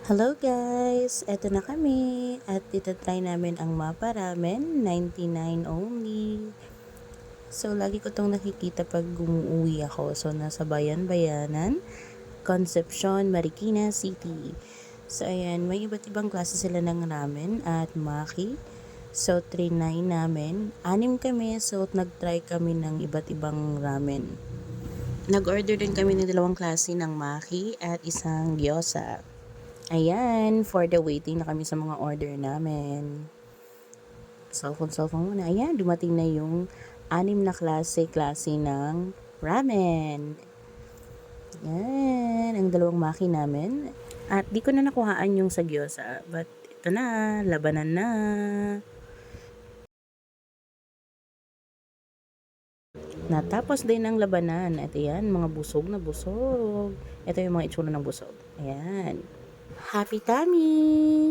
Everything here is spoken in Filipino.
Hello guys! Eto na kami at try namin ang Mapa Ramen, 99 only. So, lagi ko tong nakikita pag umuwi ako. So, nasa Bayan-Bayanan, Concepcion, Marikina City. So, ayan, may iba't ibang klase sila ng ramen at maki. So, trinay namin. 6 kami, so nag-try kami ng iba't ibang ramen. Nag-order din kami ng 2 klase ng maki at isang gyoza. Ayan, for the waiting na kami sa mga order namin. Cellphone muna. Ayan, dumating na yung 6 na klase ng ramen. Ayan, ang 2 maki namin. At di ko na nakuhaan yung sa gyoza. But ito na, labanan na. Natapos din ang labanan. At ayan, mga busog na busog. Ito yung mga itsura ng busog. Ayan. Happy tummy!